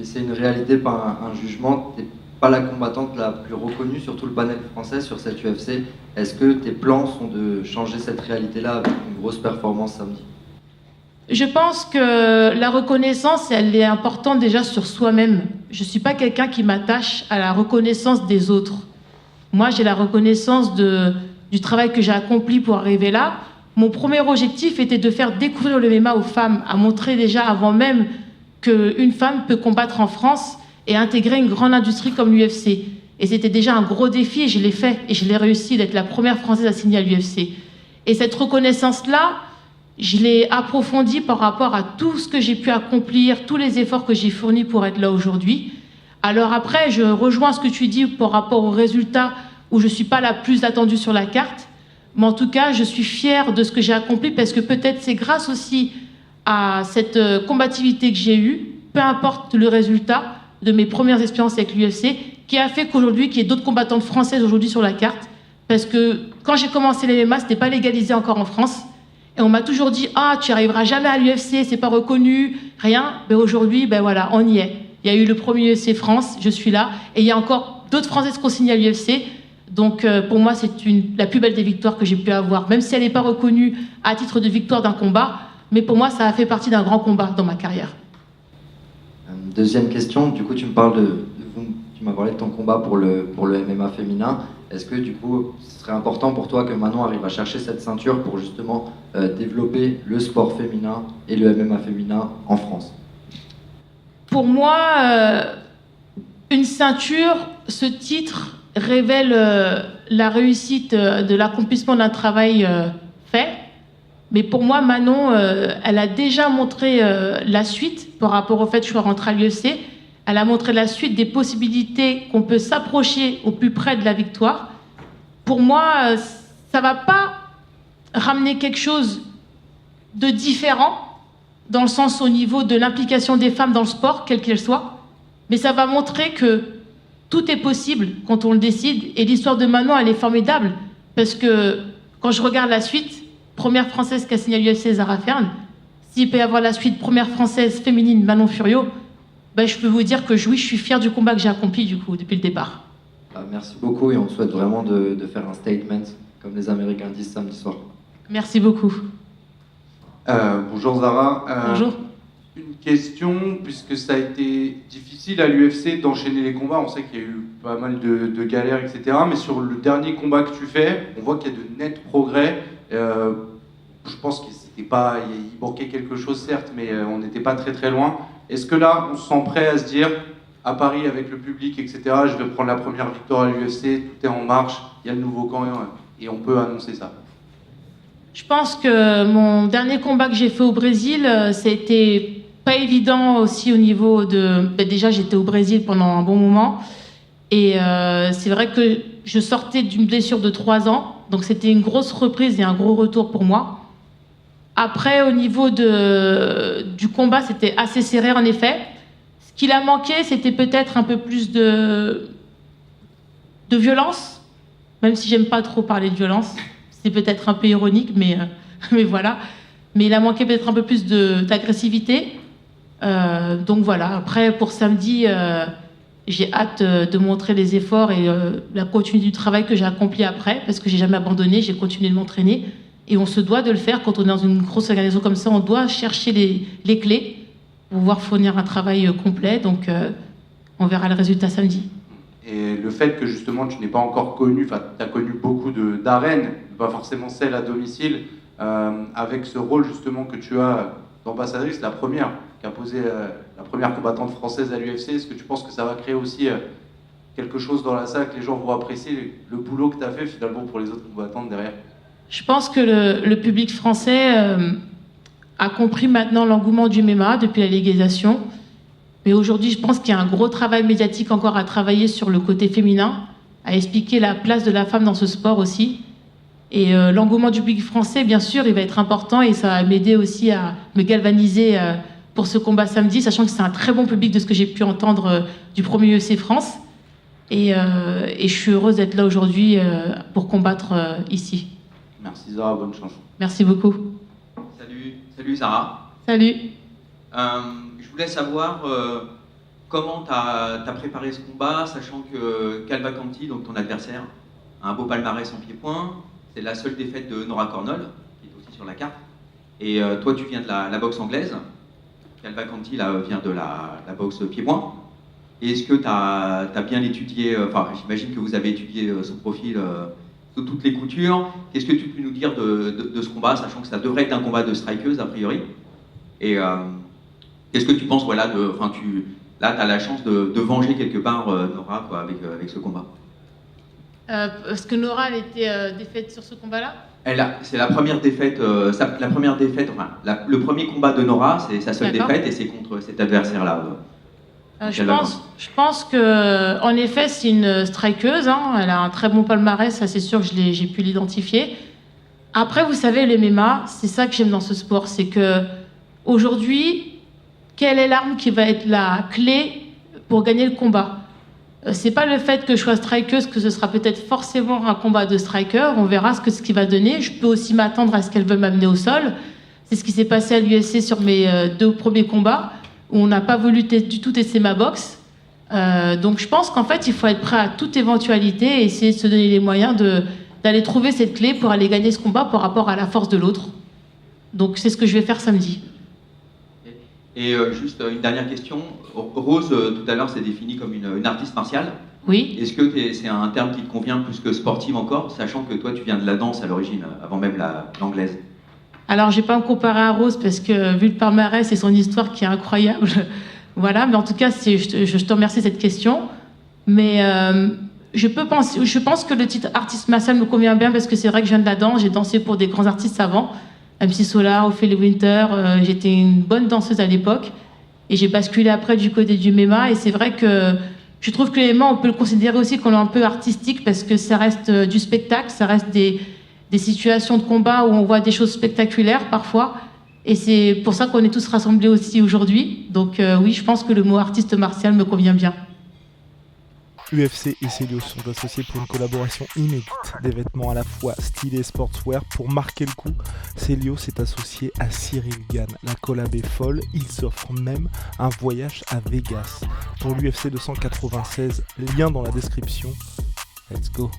c'est une réalité, pas un jugement. T'es pas la combattante la plus reconnue sur tout le panel français sur cette UFC. Est-ce que tes plans sont de changer cette réalité-là avec une grosse performance samedi? Je pense que la reconnaissance, elle est importante déjà sur soi-même. Je ne suis pas quelqu'un qui m'attache à la reconnaissance des autres. Moi, j'ai la reconnaissance du travail que j'ai accompli pour arriver là. Mon premier objectif était de faire découvrir le MMA aux femmes, à montrer déjà avant même qu'une femme peut combattre en France et intégrer une grande industrie comme l'UFC. Et c'était déjà un gros défi et je l'ai fait. Et je l'ai réussi d'être la première Française à signer à l'UFC. Et cette reconnaissance-là, je l'ai approfondie par rapport à tout ce que j'ai pu accomplir, tous les efforts que j'ai fournis pour être là aujourd'hui. Alors après, je rejoins ce que tu dis par rapport aux résultats où je ne suis pas la plus attendue sur la carte. Mais en tout cas, je suis fière de ce que j'ai accompli parce que peut-être c'est grâce aussi à cette combativité que j'ai eue, peu importe le résultat de mes premières expériences avec l'UFC, qui a fait qu'aujourd'hui, qu'il y ait d'autres combattantes françaises aujourd'hui sur la carte. Parce que quand j'ai commencé les MMA, ce n'était pas légalisé encore en France. Et on m'a toujours dit « Ah, tu arriveras jamais à l'UFC, c'est pas reconnu, rien. » Mais aujourd'hui, ben voilà, on y est. Il y a eu le premier UFC France, je suis là. Et il y a encore d'autres Françaises qui ont signé à l'UFC. Donc pour moi, c'est la plus belle des victoires que j'ai pu avoir. Même si elle n'est pas reconnue à titre de victoire d'un combat, mais pour moi, ça a fait partie d'un grand combat dans ma carrière. Deuxième question, du coup, tu m'as parlé de ton combat pour le MMA féminin. Est-ce que du coup, ce serait important pour toi que Manon arrive à chercher cette ceinture pour justement développer le sport féminin et le MMA féminin en France? Pour moi, une ceinture, ce titre révèle la réussite de l'accomplissement d'un travail fait. Mais pour moi, Manon, elle a déjà montré la suite par rapport au fait que je sois rentrée à l'UFC. Elle a montré la suite des possibilités qu'on peut s'approcher au plus près de la victoire. Pour moi, ça ne va pas ramener quelque chose de différent, dans le sens au niveau de l'implication des femmes dans le sport, quelle qu'elle soit, mais ça va montrer que tout est possible quand on le décide. Et l'histoire de Manon, elle est formidable, parce que quand je regarde la suite, première Française qui a signé à l'UFC, Zara Fern, s'il peut y avoir la suite, première Française féminine, Manon Furio, ben, je peux vous dire que oui, je suis fière du combat que j'ai accompli du coup, depuis le départ. Merci beaucoup et on souhaite vraiment de faire un statement, comme les Américains disent samedi soir. Merci beaucoup. Bonjour Zara. Bonjour. Une question, puisque ça a été difficile à l'UFC d'enchaîner les combats, on sait qu'il y a eu pas mal de galères, etc. Mais sur le dernier combat que tu fais, on voit qu'il y a de nets progrès. Je pense qu'il manquait quelque chose certes, mais on n'était pas très très loin. Est-ce que là, on se sent prêt à se dire, à Paris avec le public, etc., je vais prendre la première victoire à l'UFC, tout est en marche, il y a le nouveau camp et on peut annoncer ça? Je pense que mon dernier combat que j'ai fait au Brésil, c'était pas évident aussi au niveau de... déjà, j'étais au Brésil pendant un bon moment. Et c'est vrai que je sortais d'une blessure de 3 ans. Donc c'était une grosse reprise et un gros retour pour moi. Après, au niveau du combat, c'était assez serré en effet. Ce qu'il a manqué, c'était peut-être un peu plus de violence. Même si j'aime pas trop parler de violence. C'est peut-être un peu ironique, mais voilà. Mais il a manqué peut-être un peu plus d'agressivité. Donc voilà. Après, pour samedi, j'ai hâte de montrer les efforts et la continuité du travail que j'ai accompli après, parce que j'ai jamais abandonné, j'ai continué de m'entraîner. Et on se doit de le faire quand on est dans une grosse organisation comme ça. On doit chercher les clés pour pouvoir fournir un travail complet. Donc on verra le résultat samedi. Et le fait que justement tu n'es pas encore connu, enfin tu as connu beaucoup d'arènes, pas forcément celles à domicile, avec ce rôle justement que tu as d'ambassadrice, la première, qui a posé la première combattante française à l'UFC, est-ce que tu penses que ça va créer aussi quelque chose dans la salle, que les gens vont apprécier le boulot que tu as fait finalement pour les autres combattantes derrière? Je pense que le public français a compris maintenant l'engouement du MMA depuis la légalisation. Mais aujourd'hui, je pense qu'il y a un gros travail médiatique encore à travailler sur le côté féminin, à expliquer la place de la femme dans ce sport aussi. Et l'engouement du public français, bien sûr, il va être important et ça va m'aider aussi à me galvaniser pour ce combat samedi, sachant que c'est un très bon public de ce que j'ai pu entendre du premier UFC France. Et je suis heureuse d'être là aujourd'hui pour combattre ici. Merci Zara, bonne chance. Merci beaucoup. Salut Zara. Salut. Je voulais savoir, comment tu as préparé ce combat, sachant que Cavalcanti, donc ton adversaire, a un beau palmarès en pied-point. C'est la seule défaite de Nora Cornol, qui est aussi sur la carte. Et toi, tu viens de la boxe anglaise. Cavalcanti vient de la boxe pied-point. Et est-ce que tu as bien étudié, j'imagine que vous avez étudié son profil sous toutes les coutures. Qu'est-ce que tu peux nous dire de ce combat, sachant que ça devrait être un combat de strikeuse, a priori. Et qu'est-ce que tu penses, là, tu as la chance de venger quelque part Nora, quoi, avec ce combat. Parce que Nora, elle était défaite sur ce combat-là. C'est la première défaite, le premier combat de Nora, c'est sa seule défaite, et c'est contre cet adversaire-là. Je pense que, en effet, c'est une strikeuse. Elle a un très bon palmarès, ça c'est sûr que j'ai pu l'identifier. Après, vous savez, le MMA, c'est ça que j'aime dans ce sport, c'est que aujourd'hui, quelle est l'arme qui va être la clé pour gagner le combat? C'est pas le fait que je sois strikeuse que ce sera peut-être forcément un combat de striker. On verra ce qu'il va donner. Je peux aussi m'attendre à ce qu'elle veuille m'amener au sol. C'est ce qui s'est passé à l'UFC sur mes 2 premiers combats, où on n'a pas voulu du tout tester ma boxe. Donc je pense qu'en fait, il faut être prêt à toute éventualité et essayer de se donner les moyens d'aller trouver cette clé pour aller gagner ce combat par rapport à la force de l'autre. Donc c'est ce que je vais faire samedi. Et juste une dernière question. Rose, tout à l'heure, s'est définie comme une artiste martiale. Oui. Est-ce que c'est un terme qui te convient plus que sportive encore, sachant que toi, tu viens de la danse à l'origine, avant même l'anglaise? Alors, je ne vais pas me comparer à Rose, parce que vu le palmarès et son histoire qui est incroyable, voilà. Mais en tout cas, je te remercie de cette question. Mais je pense que le titre artiste martial me convient bien, parce que c'est vrai que je viens de la danse, j'ai dansé pour des grands artistes avant. MC Solar, Ophélie Winter, j'étais une bonne danseuse à l'époque et j'ai basculé après du côté du MMA, et c'est vrai que je trouve que le MMA, on peut le considérer aussi comme un peu artistique, parce que ça reste du spectacle, ça reste des situations de combat où on voit des choses spectaculaires parfois, et c'est pour ça qu'on est tous rassemblés aussi aujourd'hui. Donc oui, je pense que le mot artiste martial me convient bien. UFC et Celios sont associés pour une collaboration inédite, des vêtements à la fois stylés et sportswear. Pour marquer le coup, Celios est associé à Cyril Gann. La collab est folle, ils offrent même un voyage à Vegas. Pour l'UFC 296, lien dans la description. Let's go.